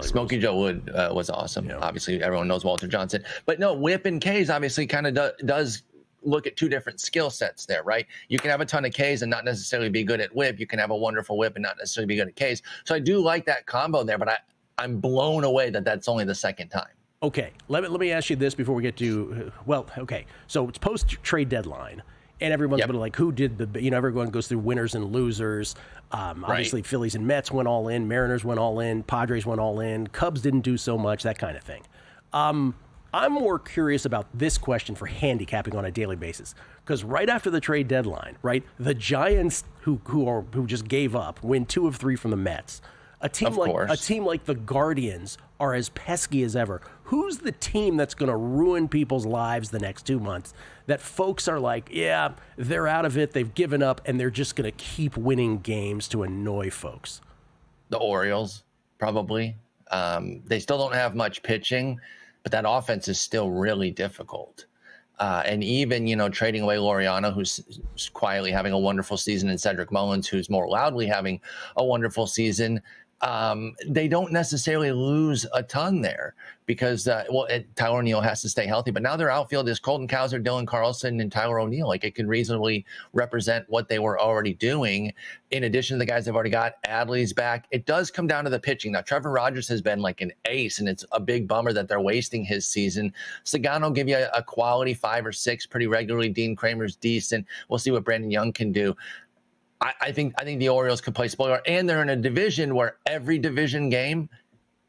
Smokey Joe Wood was awesome. Yeah. Obviously, everyone knows Walter Johnson. But no, whip and Ks obviously kind of does look at 2 different skill sets there, right? You can have a ton of Ks and not necessarily be good at whip. You can have a wonderful whip and not necessarily be good at Ks. So I do like that combo there, but I'm blown away that that's only the second time. Okay, let me ask you this before we get to, so it's post-trade deadline, and everyone's been like, who did everyone goes through winners and losers. Obviously, Phillies and Mets went all in, Mariners went all in, Padres went all in, Cubs didn't do so much, that kind of thing. I'm more curious about this question for handicapping on a daily basis, because right after the trade deadline, right, the Giants who just gave up win 2 of 3 from the Mets. A team like the Guardians are as pesky as ever. Who's the team that's going to ruin people's lives the next 2 months that folks are like, yeah, they're out of it, they've given up, and they're just going to keep winning games to annoy folks? The Orioles, probably. They still don't have much pitching, but that offense is still really difficult. And even, trading away Laureano, who's quietly having a wonderful season, and Cedric Mullins, who's more loudly having a wonderful season, they don't necessarily lose a ton there because, Tyler O'Neill has to stay healthy. But now their outfield is Colton Cowser, Dylan Carlson, and Tyler O'Neill. Like, it can reasonably represent what they were already doing. In addition to the guys they've already got, Adley's back. It does come down to the pitching. Now, Trevor Rogers has been like an ace, and it's a big bummer that they're wasting his season. Sagan will give you a quality 5 or 6 pretty regularly. Dean Kramer's decent. We'll see what Brandon Young can do. I think the Orioles could play spoiler, and they're in a division where every division game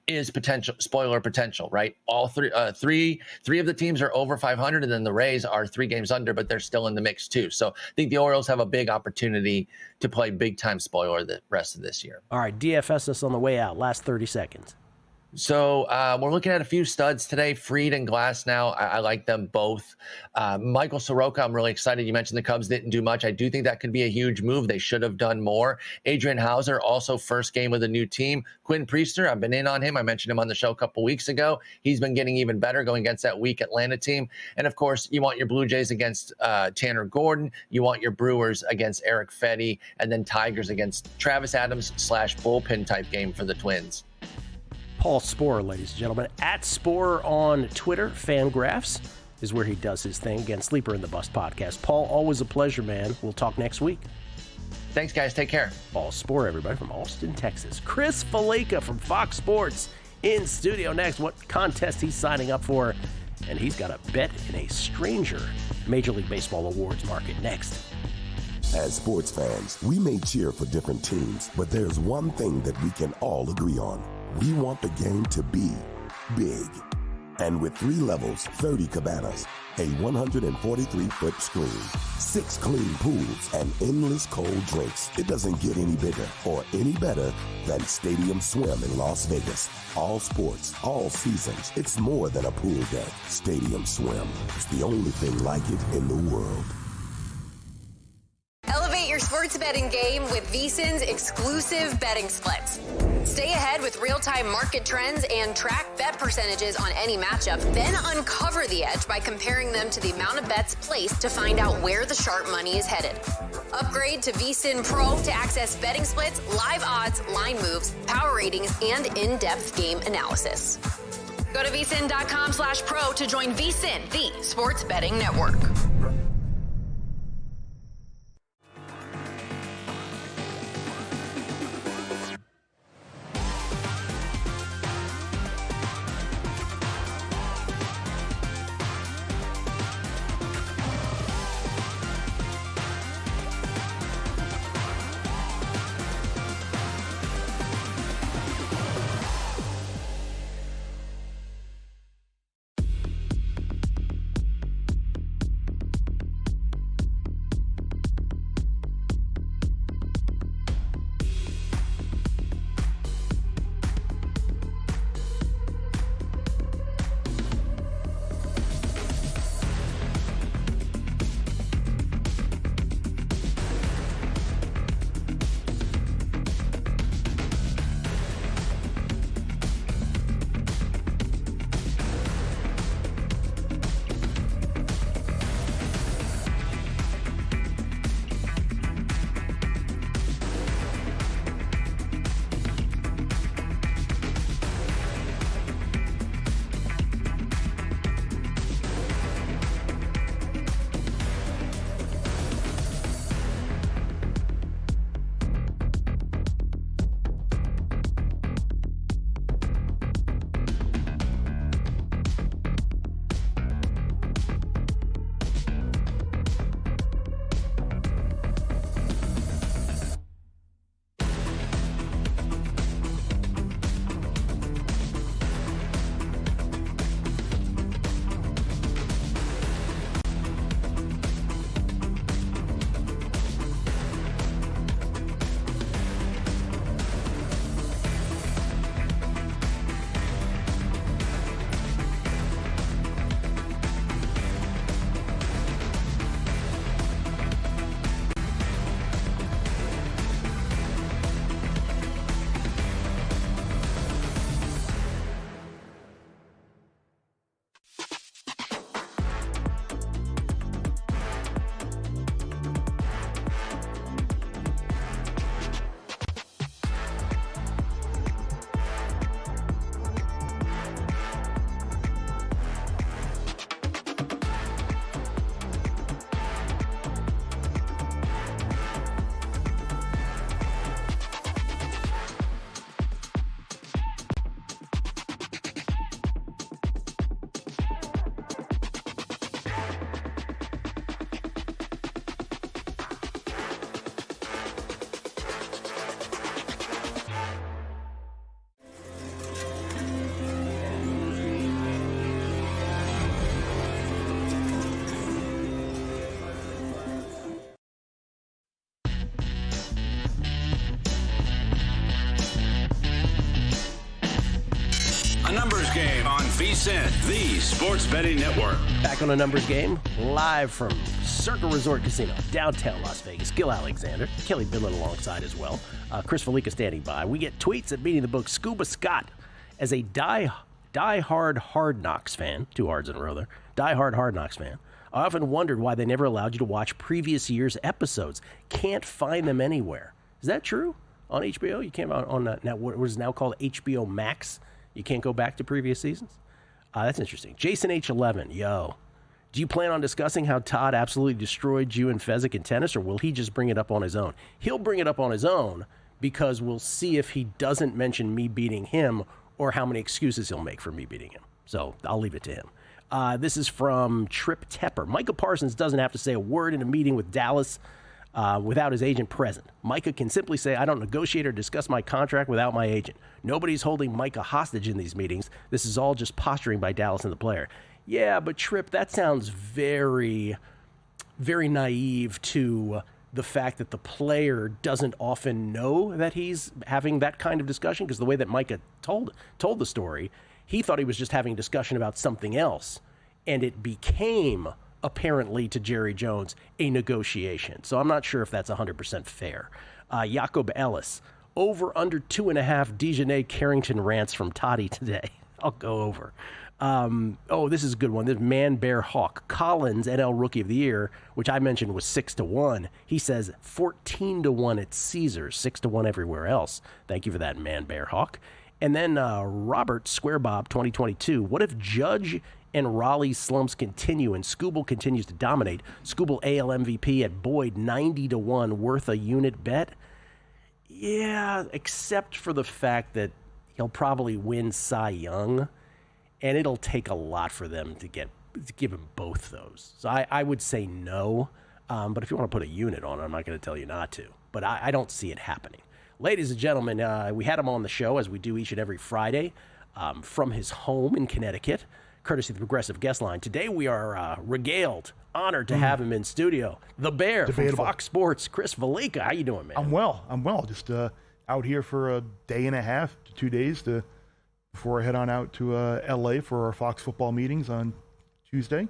is spoiler potential, right? All three of the teams are over 500, and then the Rays are 3 games under, but they're still in the mix too. So I think the Orioles have a big opportunity to play big time spoiler the rest of this year. All right, DFS us on the way out. Last 30 seconds. So we're looking at a few studs today, Fried and Glass now. I like them both. Michael Soroka, I'm really excited. You mentioned the Cubs didn't do much. I do think that could be a huge move. They should have done more. Adrian Hauser, also first game with a new team. Quinn Priester, I've been in on him. I mentioned him on the show a couple weeks ago. He's been getting even better going against that weak Atlanta team. And, of course, you want your Blue Jays against Tanner Gordon. You want your Brewers against Eric Fetty. And then Tigers against Travis Adams / bullpen type game for the Twins. Paul Sporer, ladies and gentlemen, at Sporer on Twitter. Fangraphs is where he does his thing. Again, Sleeper in the Bust podcast. Paul, always a pleasure, man. We'll talk next week. Thanks, guys. Take care. Paul Sporer, everybody, from Austin, Texas. Chris Fallica from Fox Sports in studio next. What contest he's signing up for. And he's got a bet in a stranger Major League Baseball awards market next. As sports fans, we may cheer for different teams, but there's one thing that we can all agree on. We want the game to be big. And with 3 levels, 30 cabanas, a 143-foot screen, 6 clean pools, and endless cold drinks, it doesn't get any bigger or any better than Stadium Swim in Las Vegas. All sports, all seasons. It's more than a pool deck. Stadium Swim. It's the only thing like it in the world. Elevate your sports betting game with VSiN's exclusive betting splits. Stay ahead with real-time market trends and track bet percentages on any matchup. Then uncover the edge by comparing them to the amount of bets placed to find out where the sharp money is headed. Upgrade to VSiN Pro to access betting splits, live odds, line moves, power ratings, and in-depth game analysis. Go to vsin.com/pro to join VSiN, the sports betting network. A numbers game on VSiN, the sports betting network. Back on a numbers game, live from Circa Resort Casino, downtown Las Vegas. Gil Alexander, Kelly Billin alongside as well. Chris Fallica standing by. We get tweets at Beating the Book. Scuba Scott, as a die-hard Hard Knocks fan, 2 hards in a row there, die-hard Hard Knocks fan, I often wondered why they never allowed you to watch previous year's episodes. Can't find them anywhere. Is that true? On HBO? You can't on what is now called HBO Max? You can't go back to previous seasons? That's interesting. Jason H11, yo. Do you plan on discussing how Todd absolutely destroyed you and Fezzik in tennis, or will he just bring it up on his own? He'll bring it up on his own because we'll see if he doesn't mention me beating him or how many excuses he'll make for me beating him. So I'll leave it to him. This is from Trip Tepper. Micah Parsons doesn't have to say a word in a meeting with Dallas without his agent present. Micah can simply say, I don't negotiate or discuss my contract without my agent. Nobody's holding Micah hostage in these meetings. This is all just posturing by Dallas and the player. Yeah, but Trip, that sounds very, very naive to the fact that the player doesn't often know that he's having that kind of discussion, because the way that Micah told the story, he thought he was just having a discussion about something else, and it became, apparently to Jerry Jones, a negotiation. So I'm not sure if that's 100% fair. Jacob Ellis, over under 2.5 Dejanay Carrington rants from Toddy today. I'll go over. This is a good one. This Man Bear Hawk. Collins, NL Rookie of the Year, which I mentioned was 6-1. He says 14-1 at Caesars, 6-1 everywhere else. Thank you for that, Man Bear Hawk. And then Robert Square Bob 2022. What if Judge and Raleigh's slumps continue and Skubal continues to dominate? Skubal AL MVP at Boyd 90-1, worth a unit bet? Yeah, except for the fact that he'll probably win Cy Young, and it'll take a lot for them to give him both those. So I would say no, but if you want to put a unit on it, I'm not going to tell you not to. But I don't see it happening. Ladies and gentlemen, we had him on the show, as we do each and every Friday, from his home in Connecticut, courtesy of the Progressive Guest Line. Today we are regaled, honored to have him in studio. The Bear from Fox Sports, Chris Fallica. How you doing, man? I'm well. Just out here for a day and a half to 2 days before I head on out to L.A. for our Fox football meetings on Tuesday.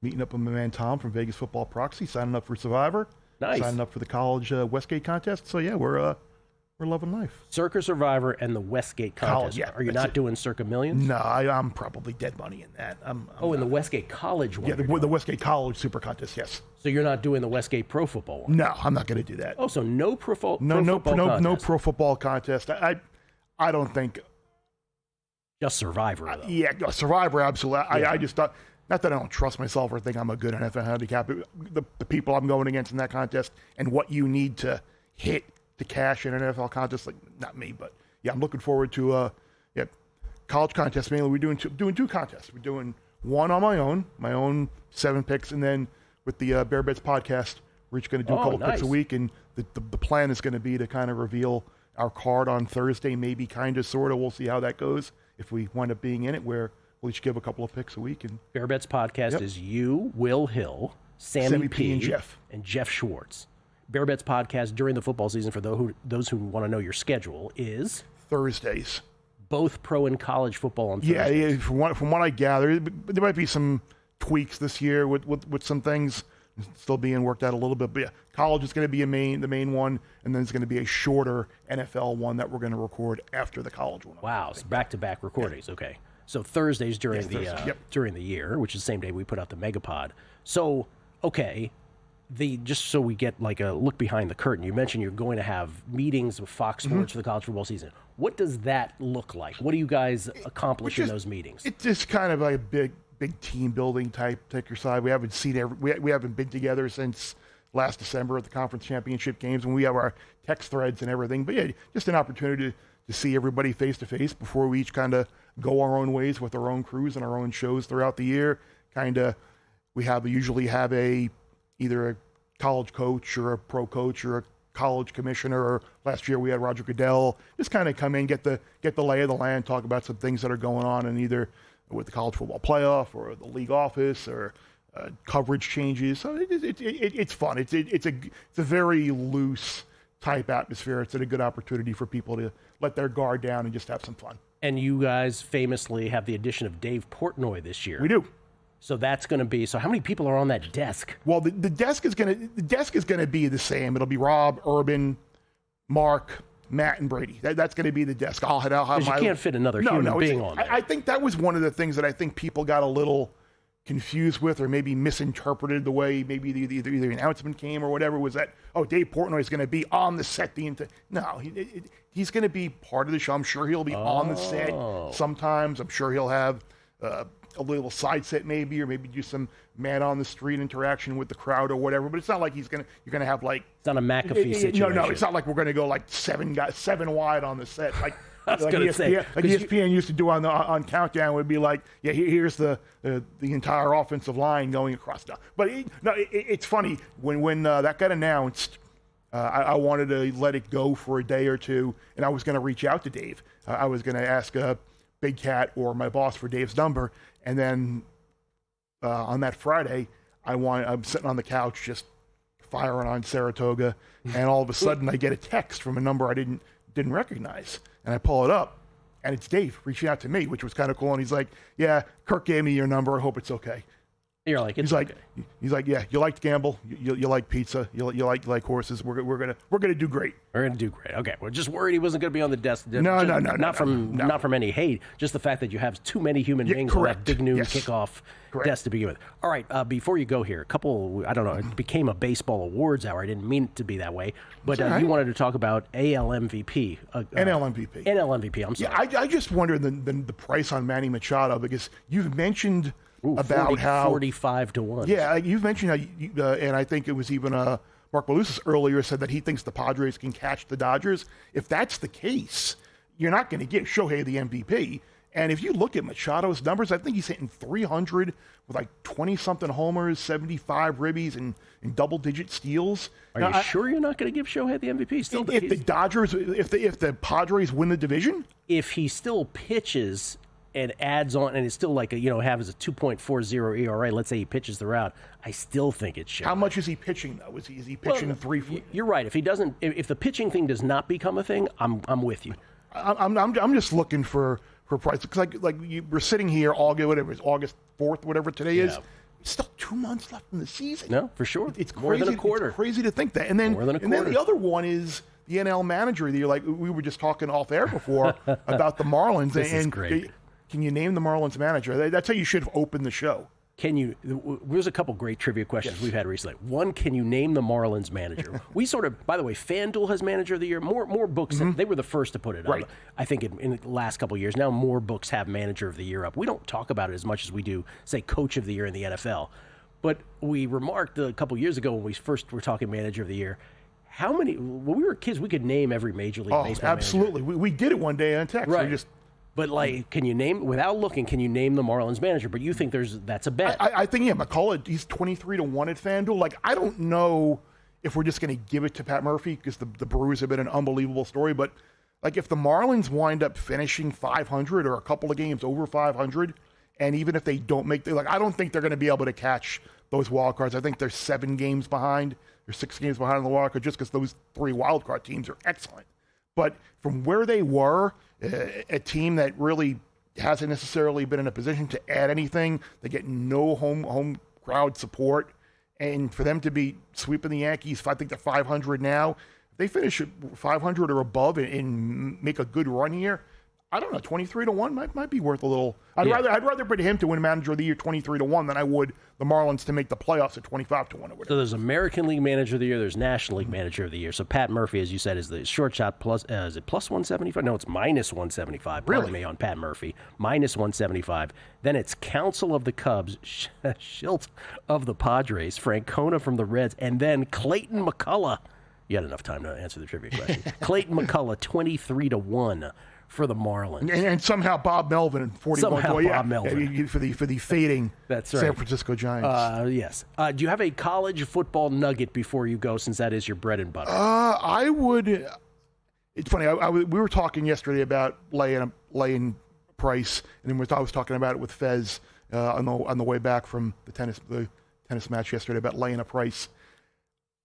Meeting up with my man Tom from Vegas Football Proxy, signing up for Survivor. Nice. Signing up for the college Westgate contest. So, yeah, we're loving life. Circa Survivor and the Westgate contest. College, yeah, are you not doing Circa Millions? No, I'm probably dead money in that. I'm in the Westgate College one? Yeah, the Westgate College Super Contest, yes. So you're not doing the Westgate Pro Football one? No, I'm not going to do that. Oh, so no pro football No pro football contest. I don't think. Just Survivor, though. Yeah, Survivor, absolutely. Yeah. I just thought, not that I don't trust myself or think I'm a good NFL handicap, the people I'm going against in that contest and what you need to hit to cash in an NFL contest, like, not me, but yeah, I'm looking forward to college contests. Mainly, we're doing two contests. We're doing one on my own 7 picks, and then with the Bear Bets podcast, we're each going to do a couple picks a week, and the plan is going to be to kind of reveal our card on Thursday, maybe kind of, sort of. We'll see how that goes. If we wind up being in it, where we'll each give a couple of picks a week. And Bear Bets podcast is you, Will Hill, Sammy P, and Jeff Schwartz. Bear Bets podcast during the football season, for those who want to know your schedule, is Thursdays. Both pro and college football on Thursdays. Yeah. From what I gather, there might be some tweaks this year with some things still being worked out a little bit. But yeah, college is going to be the main one, and then it's going to be a shorter NFL one that we're going to record after the college one. Wow, so back-to-back recordings. Yeah. Okay, so Thursdays during during the year, which is the same day we put out the Megapod. So okay. Just so we get like a look behind the curtain, you mentioned you're going to have meetings with Fox Sports for the college football season. What does that look like? What do you guys accomplish in those meetings? It's just kind of like a big team building type exercise. We haven't seen we haven't been together since last December at the conference championship games, when we have our text threads and everything. But yeah, just an opportunity to see everybody face to face before we each kind of go our own ways with our own crews and our own shows throughout the year. We usually have either a college coach or a pro coach or a college commissioner, or last year we had Roger Goodell, just kind of come in, get the lay of the land, talk about some things that are going on, and either with the college football playoff or the league office or coverage changes. So it's fun. It's a very loose type atmosphere. It's a good opportunity for people to let their guard down and just have some fun. And you guys famously have the addition of Dave Portnoy this year. We do. So that's going to be. So how many people are on that desk? Well, the desk is going to be the same. It'll be Rob, Urban, Mark, Matt, and Brady. That's going to be the desk. I'll have you can't fit another human being on there. I think that was one of the things that I think people got a little confused with, or maybe misinterpreted the way maybe the announcement came or whatever, was that, oh, Dave Portnoy is going to be on the set the entire. No, he's going to be part of the show. I'm sure he'll be on the set sometimes. I'm sure he'll have a little side set maybe, or maybe do some man on the street interaction with the crowd or whatever. But it's not like you're going to have like. It's not a McAfee situation. No, it's not like we're going to go like seven wide on the set. Like. I was going to say, like ESPN used to do on Countdown, would be like, yeah, here's the entire offensive line going across. But it's funny when that got announced. I wanted to let it go for a day or two, and I was going to reach out to Dave. I was going to ask Big Cat or my boss for Dave's number, and then on that Friday, I'm sitting on the couch just firing on Saratoga, and all of a sudden I get a text from a number I didn't recognize. And I pull it up, and it's Dave reaching out to me, which was kind of cool. And he's like, "Yeah, Kirk gave me your number. I hope it's okay." You're like, he's like, "Yeah, you like to gamble. You like pizza. You like horses. We're gonna do great. We're gonna do great. Okay, we're just worried he wasn't gonna be on the desk. No. Not from any hate. Just the fact that you have too many human beings on that big noon kickoff desk to begin with. All right, before you go here, a couple. I don't know. It became a baseball awards hour. I didn't mean it to be that way, but you wanted to talk about AL MVP. NL MVP. NL MVP. I'm sorry. Yeah, I just wonder the price on Manny Machado, because you've mentioned. About 45 to 1. Yeah, you've mentioned how, and I think it was even Mark Malusis earlier said that he thinks the Padres can catch the Dodgers. If that's the case, you're not going to give Shohei the MVP. And if you look at Machado's numbers, I think he's hitting 300 with like 20-something homers, 75 ribbies, and double-digit steals. Are you sure you're not going to give Shohei the MVP? Still, if the Dodgers, if the Padres win the division, if he still pitches and adds on, and it's still like has a 2.40 ERA. Let's say he pitches throughout. I still think it's Shohei. How much is he pitching though? Is he pitching 3? You're right. If he doesn't, if the pitching thing does not become a thing, I'm with you. I'm just looking for price, because we're sitting here August 4th, whatever today is. Still 2 months left in the season. No, for sure. It's more crazy, than a quarter. It's crazy to think that. And then more than a quarter. And then the other one is the NL Manager of the Year. Like we were just talking off air before about the Marlins. This is great. Can you name the Marlins manager? That's how you should have opened the show. There's a couple great trivia questions we've had recently. One, can you name the Marlins manager? We sort of, by the way, FanDuel has Manager of the Year. More books, they were the first to put it up. I think in the last couple of years. Now more books have Manager of the Year up. We don't talk about it as much as we do, say, Coach of the Year in the NFL. But we remarked a couple of years ago when we first were talking Manager of the Year, how many, when we were kids, we could name every Major League Baseball absolutely. manager. We did it one day on text. Right. But can you name, without looking, can you name the Marlins manager? But you think that's a bet. I think, McCullough, he's 23 to 1 at FanDuel. I don't know if we're just going to give it to Pat Murphy, because the Brewers have been an unbelievable story. But if the Marlins wind up finishing 500 or a couple of games over 500, and even if they don't make I don't think they're going to be able to catch those wild cards. I think they're 7 games behind. They're 6 games behind on the wild card, just because those 3 wild card teams are excellent. But from where they were, a team that really hasn't necessarily been in a position to add anything, they get no home crowd support, and for them to be sweeping the Yankees, I think they're 500 now. If they finish at 500 or above and make a good run here, I don't know, 23 to 1 might be worth a little. I'd rather put him to win Manager of the Year 23 to 1 than I would the Marlins to make the playoffs at 25 to 1 or whatever. So there's American League Manager of the Year, there's National League Manager of the Year. So Pat Murphy, as you said, is the short shot plus. Is it plus 175? No, it's minus 175. Really? Pardon me on Pat Murphy, minus 175. Then it's Council of the Cubs, Schilt of the Padres, Francona from the Reds, and then Clayton McCullough. You had enough time to answer the trivia question. Clayton McCullough, 23 to 1. For the Marlins, and somehow Bob Melvin, 41 Bob Melvin for the fading San Francisco Giants. Yes. Do you have a college football nugget before you go, since that is your bread and butter? I would. It's funny. We were talking yesterday about laying price, and then I was talking about it with Fez on the way back from the tennis match yesterday about laying a price.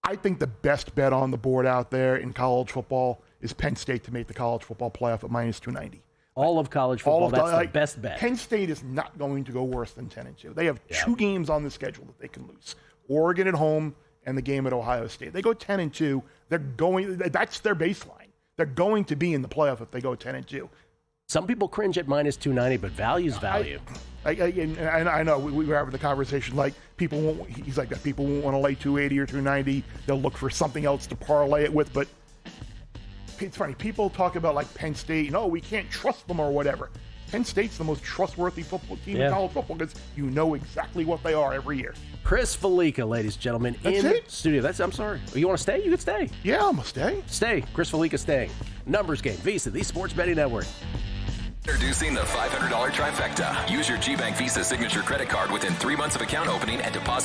I think the best bet on the board out there in college football is Penn State to make the college football playoff at minus 290. All of college football, that's the best bet. Penn State is not going to go worse than 10-2. They have 2 games on the schedule that they can lose. Oregon at home and the game at Ohio State. They go 10-2. That's their baseline. They're going to be in the playoff if they go 10-2. Some people cringe at minus 290, but value's value. I know we were having the conversation like people won't. He's like that. People won't want to lay 280 or 290. They'll look for something else to parlay it with. But it's funny. People talk about like Penn State. No, we can't trust them or whatever. Penn State's the most trustworthy football team in college football because you know exactly what they are every year. Chris Fallica, ladies and gentlemen, studio. I'm sorry. You want to stay? You can stay. Yeah, I'm gonna stay. Stay. Chris Fallica staying. Numbers game. VSiN, the Sports Betting Network. Introducing the $500 trifecta. Use your GBank Visa signature credit card within 3 months of account opening and deposit